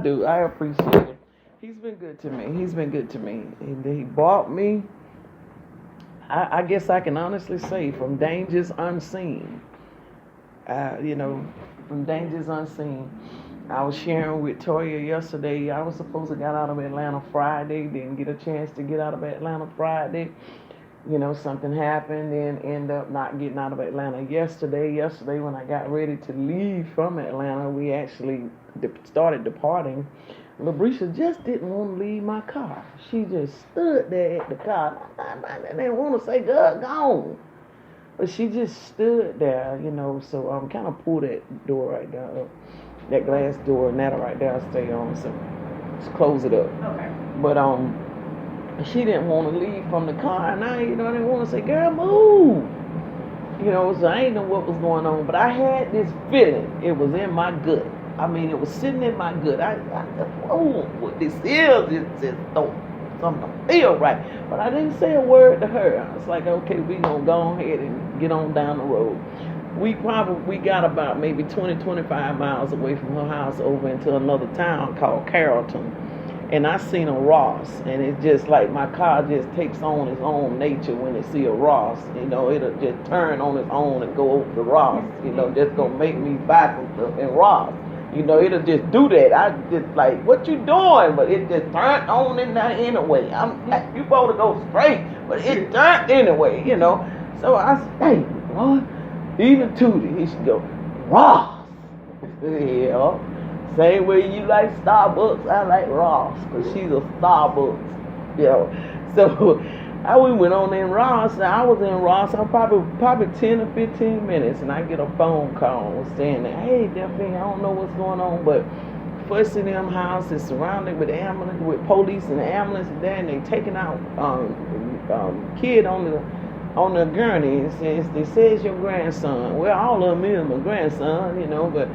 do. I appreciate it. He's been good to me. He bought me, I guess I can honestly say, from dangers unseen. From dangers unseen. I was sharing with Toya yesterday. I was supposed to get out of Atlanta Friday. Didn't get a chance to get out of Atlanta Friday. Something happened and ended up not getting out of Atlanta yesterday. Yesterday when I got ready to leave from Atlanta, we actually started departing. Labrisha just didn't want to leave my car. She just stood there at the car. I didn't want to say, "God, gone." But she just stood there, so kind of pull that door right there up. That glass door and that right there I stay on, so just close it up. Okay. But she didn't want to leave from the car, and I didn't want to say, "Girl, move." So I didn't know what was going on, but I had this feeling. It was in my gut. I mean, it was sitting in my gut. I said, "Oh, what this is? It's just something don't feel right." But I didn't say a word to her. I was like, "Okay, we gonna go ahead and get on down the road." We got about maybe 25 miles away from her house over into another town called Carrollton. And I seen a Ross, and it's just like my car just takes on its own nature when it see a Ross. It'll just turn on its own and go over to Ross. Just gonna make me buy some stuff in Ross. It'll just do that. I just like, "What you doing?" But it just turned on in there anyway. You supposed to go straight, but it turned anyway. So I said, "Hey, Lord." Even Tootie, he should go, "Ross." Yeah. Same way you like Starbucks, I like Ross, because she's a Starbucks. So we went on in Ross. I was in Ross, I'm probably 10 or 15 minutes, and I get a phone call saying that, "Hey, Delphine, I don't know what's going on, but first in them house is surrounded with ambulance, with police and ambulance there, and they taking out kid on the gurney. They says your grandson." Well, all of them is my grandson, but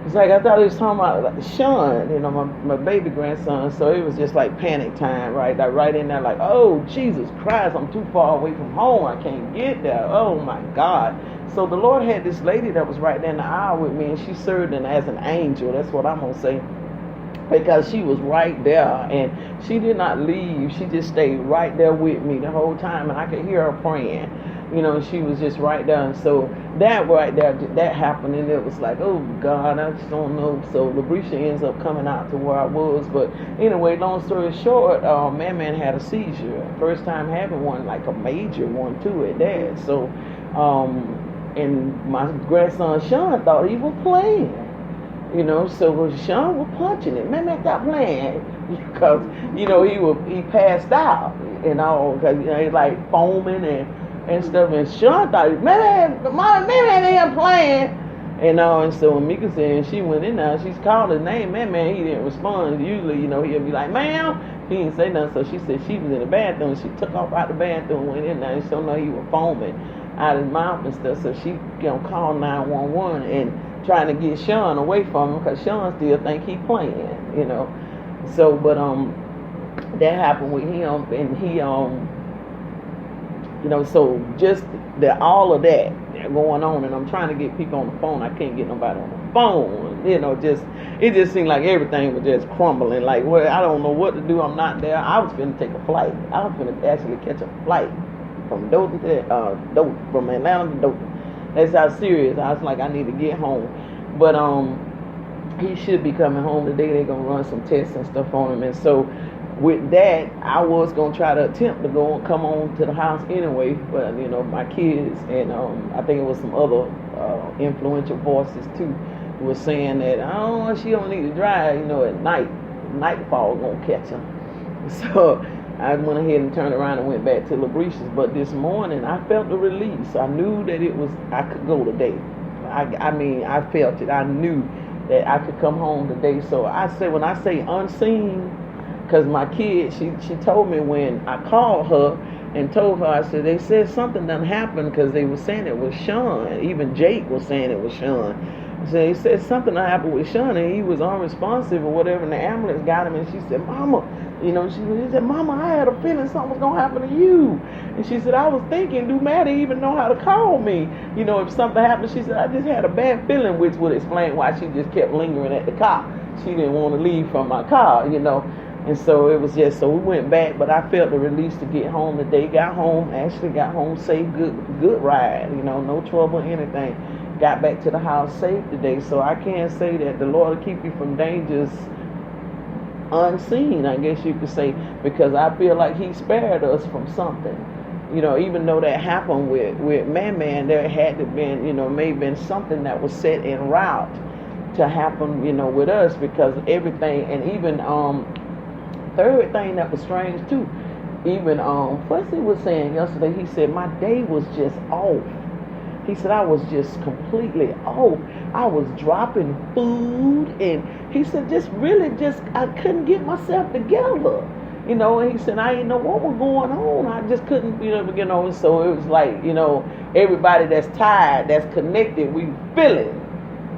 it's like I thought it was talking about like Sean, my baby grandson. So it was just like panic time, right? Like right in there, like, "Oh, Jesus Christ, I'm too far away from home. I can't get there. Oh my God." So the Lord had this lady that was right there in the aisle with me, and she served as an angel. That's what I'm gonna say. Because she was right there, and she did not leave. She just stayed right there with me the whole time, and I could hear her praying. She was just right there. And so that right there, that happened, and it was like, "Oh God, I just don't know." So Labrisha ends up coming out to where I was. But anyway, long story short, man had a seizure. First time having one, like a major one too at that. So, and my grandson Sean thought he was playing. So Sean was punching it. Man, stop playing, because he passed out, because he's like foaming and stuff. And Sean thought, "Man, they ain't playing," And so when Mika said she went in there, she's called his name. Man, he didn't respond. Usually, he'll be like, "Ma'am." He didn't say nothing. So she said she was in the bathroom. She took off out the bathroom, went in there, and so now he was foaming out his mouth and stuff. So she called 911 and trying to get Sean away from him, because Sean still think he playing, So, but that happened with him, and he so just all of that going on, and I'm trying to get people on the phone. I can't get nobody on the phone. It just seemed like everything was just crumbling. Like, well, I don't know what to do. I'm not there. I was finna take a flight. I was finna actually catch a flight from Dothan to from Atlanta to Dothan. That's how serious. I was like, I need to get home. But he should be coming home today. They're gonna run some tests and stuff on him. And so with that, I was gonna try to attempt to come on to the house anyway. But my kids and I think it was some other influential voices too, who was saying that she don't need to drive. At night, nightfall gonna catch her. So I went ahead and turned around and went back to Labrisha's. But this morning, I felt the release. I knew that I could go today. I felt it. I knew that I could come home today. So when I say unseen, because my kid, she told me when I called her and told her, I said, they said something done happened, because they were saying it was Sean. Even Jake was saying it was Sean. So they said something happened with Sean, and he was unresponsive or whatever, and the ambulance got him, and she said, "Mama," she said, "Mama, I had a feeling something was going to happen to you." And she said, "I was thinking, do Maddie even know how to call me? If something happened?" She said, "I just had a bad feeling," which would explain why she just kept lingering at the car. she didn't want to leave from my car, you know. And so it was just, so we went back, but I felt the release to get home today. Got home, actually got home safe, good ride, you know, no trouble, anything. Got back to the house safe today. So I can say that the Lord will keep you from dangers unseen, I guess you could say, because I feel like he spared us from something. You know, even though that happened with Man, there had to been, you know, maybe been something that was set en route to happen, you know, with us, because everything, and even third thing that was strange too, even Fussy was saying yesterday, he said my day was just off. He said I was just completely off. I was dropping food, and he said I couldn't get myself together. You know, and he said I didn't know what was going on. I just couldn't, you know, so it was like, you know, everybody that's tired, that's connected, we feel it.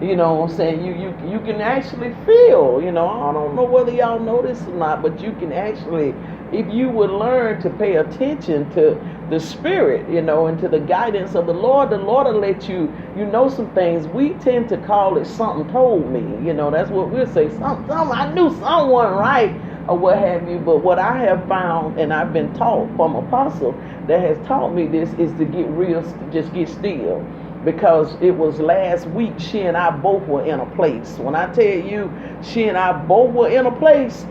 You know what I'm saying? You can actually feel, you know, I don't know whether y'all know this or not, but you can actually, if you would learn to pay attention to the Spirit, you know, and to the guidance of the Lord will let you know some things. We tend to call it something told me, you know, that's what we'll say, something I knew someone right, or what have you. But what I have found, and I've been taught from Apostle that has taught me this, is to get real, just get still. Because it was last week, she and I both were in a place. When I tell you, she and I both were in a place,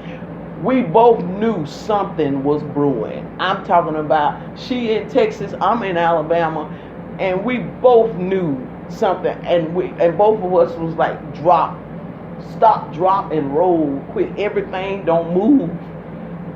we both knew something was brewing. I'm talking about she in Texas, I'm in Alabama, and we both knew something. And both of us was like, stop, drop, and roll, quit everything, don't move.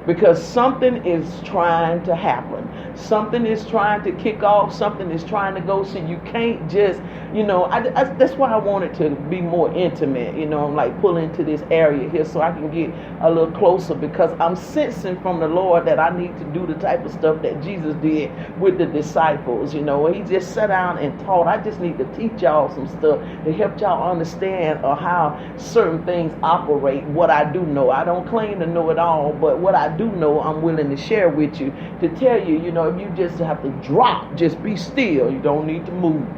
Because something is trying to happen. Something is trying to kick off. Something is trying to go. So you can't just, you know, that's why I wanted to be more intimate. You know, I'm like pull into this area here so I can get a little closer, because I'm sensing from the Lord that I need to do the type of stuff that Jesus did with the disciples. You know, he just sat down and taught. I just need to teach y'all some stuff to help y'all understand how certain things operate. What I do know, I don't claim to know it all, but what I do know, I'm willing to share with you, to tell you, you know, if you just have to drop, just be still. You don't need to move.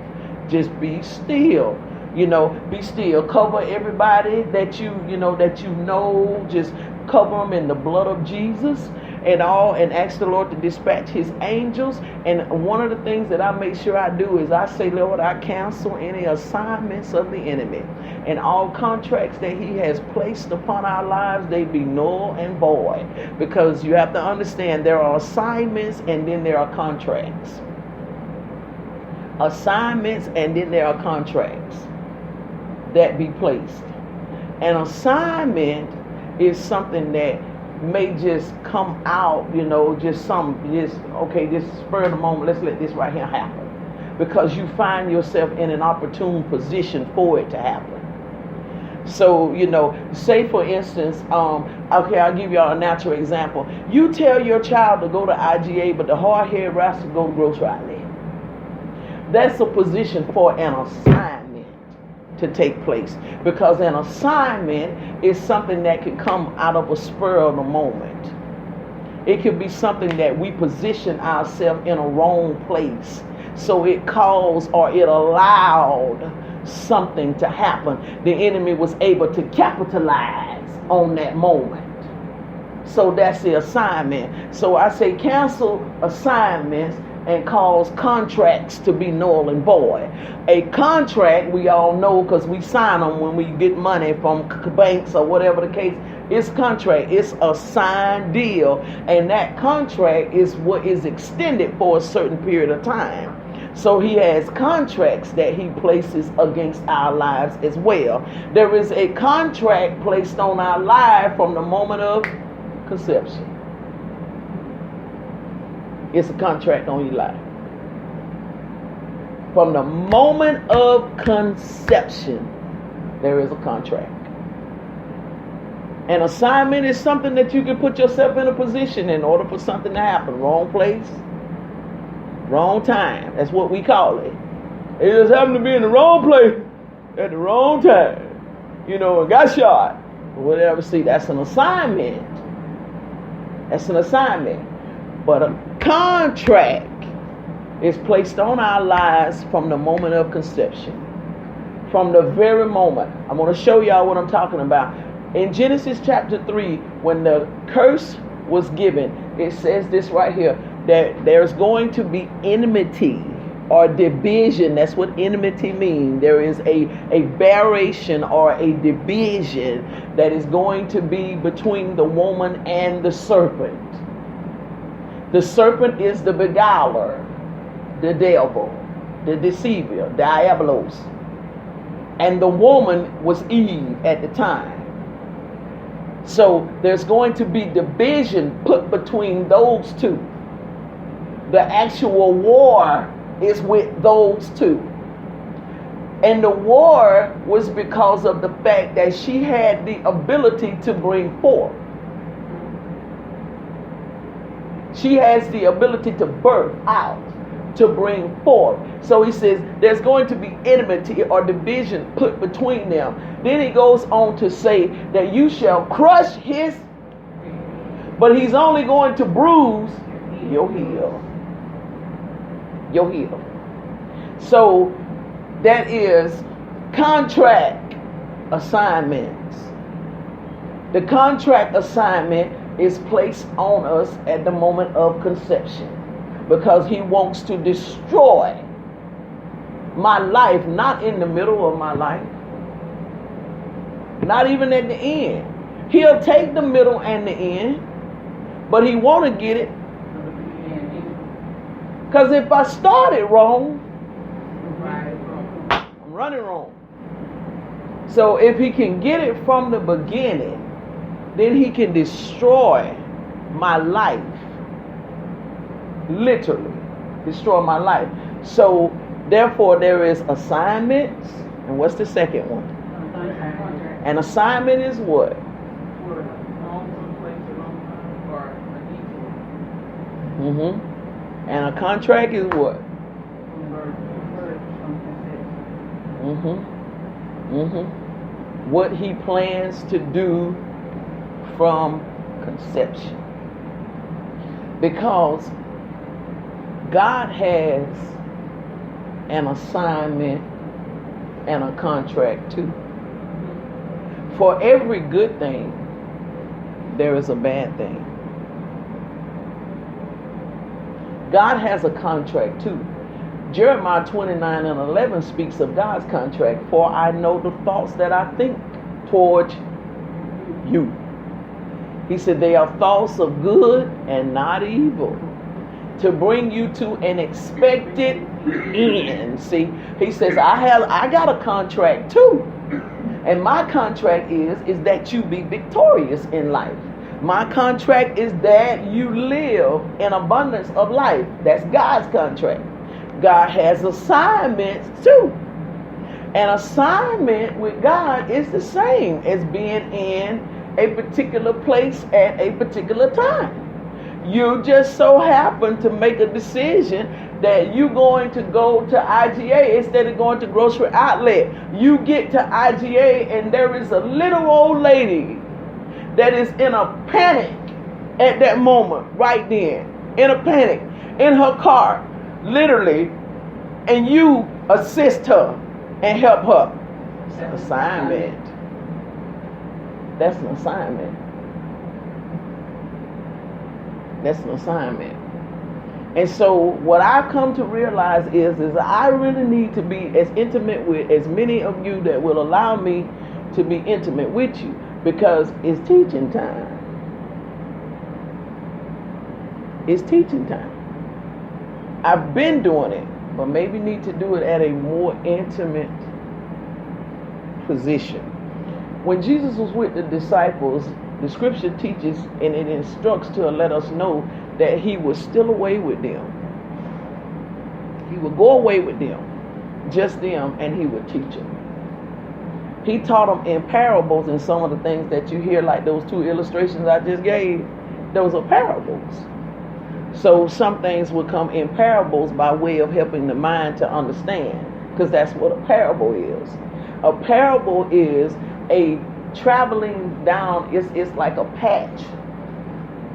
Just be still. You know, be still. Cover everybody that you know, just cover them in the blood of Jesus and ask the Lord to dispatch his angels. And one of the things that I make sure I do is I say, Lord, I cancel any assignments of the enemy, and all contracts that he has placed upon our lives, they be null and void. Because you have to understand, there are assignments and then there are contracts. Assignments and then there are contracts that be placed. An assignment is something that may just come out, you know, just spur of the moment, let's let this right here happen, because you find yourself in an opportune position for it to happen. So, you know, say for instance, I'll give y'all a natural example. You tell your child to go to IGA, but the hard-headed rascal go to grocery outlet. That's a position for an assignment to take place, because an assignment is something that can come out of a spur of the moment. It could be something that we position ourselves in a wrong place, so it caused or it allowed something to happen. The enemy was able to capitalize on that moment. So that's the assignment. So I say cancel assignments and cause contracts to be null and void. A contract, we all know, because we sign them when we get money from banks or whatever the case. It's contract. It's a signed deal, and that contract is what is extended for a certain period of time. So he has contracts that he places against our lives as well. There is a contract placed on our life from the moment of conception. It's a contract on your life. From the moment of conception, there is a contract. An assignment is something that you can put yourself in a position in order for something to happen. Wrong place, wrong time. That's what we call it. It just happened to be in the wrong place at the wrong time. You know, and got shot. Or whatever. See, that's an assignment. That's an assignment. But a contract is placed on our lives from the moment of conception. From the very moment. I'm going to show y'all what I'm talking about. In Genesis chapter 3, when the curse was given, it says this right here, that there's going to be enmity or division. That's what enmity means. There is a variation or a division that is going to be between the woman and the serpent. The serpent is the beguiler, the devil, the deceiver, diabolos. And the woman was Eve at the time. So there's going to be division put between those two. The actual war is with those two. And the war was because of the fact that she had the ability to bring forth. She has the ability to birth out, to bring forth. So he says there's going to be enmity or division put between them. Then he goes on to say that you shall crush his, but he's only going to bruise your heel. Your heel. So that is contract assignments. The contract assignment is placed on us at the moment of conception, because he wants to destroy my life, not in the middle of my life, not even at the end. He'll take the middle and the end, but he want to get it. Because if I started wrong, I'm running wrong. So if he can get it from the beginning, then he can destroy my life. Literally destroy my life. So therefore there is assignments. And what's the second one? An assignment is what? And a contract is what? What he plans to do from conception. Because God has an assignment and a contract too. For every good thing, there is a bad thing. God has a contract too. Jeremiah 29:11 speaks of God's contract. For I know the thoughts that I think towards you. He said they are thoughts of good and not evil, to bring you to an expected end. See, he says I got a contract too. And my contract is that you be victorious in life. My contract is that you live in abundance of life. That's God's contract. God has assignments too. An assignment with God is the same as being in a particular place at a particular time. You just so happen to make a decision that you're going to go to IGA instead of going to grocery outlet. You get to IGA and there is a little old lady that is in a panic at that moment, right then, in a panic, in her car, literally, and you assist her and help her. It's an assignment. That's an assignment. That's an assignment. And so what I've come to realize is I really need to be as intimate with as many of you that will allow me to be intimate with you, because it's teaching time. It's teaching time. I've been doing it, but maybe need to do it at a more intimate position. When Jesus was with the disciples, the scripture teaches and it instructs to let us know that he was still away with them. He would go away with them, just them, and he would teach them. He taught them in parables, and some of the things that you hear, like those two illustrations I just gave, those are parables. So some things will come in parables by way of helping the mind to understand, because that's what a parable is. A parable is a traveling down, it's like a patch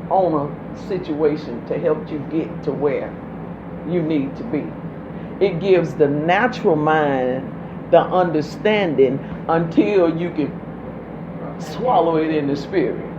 on a situation to help you get to where you need to be. It gives the natural mind the understanding until you can swallow it in the spirit.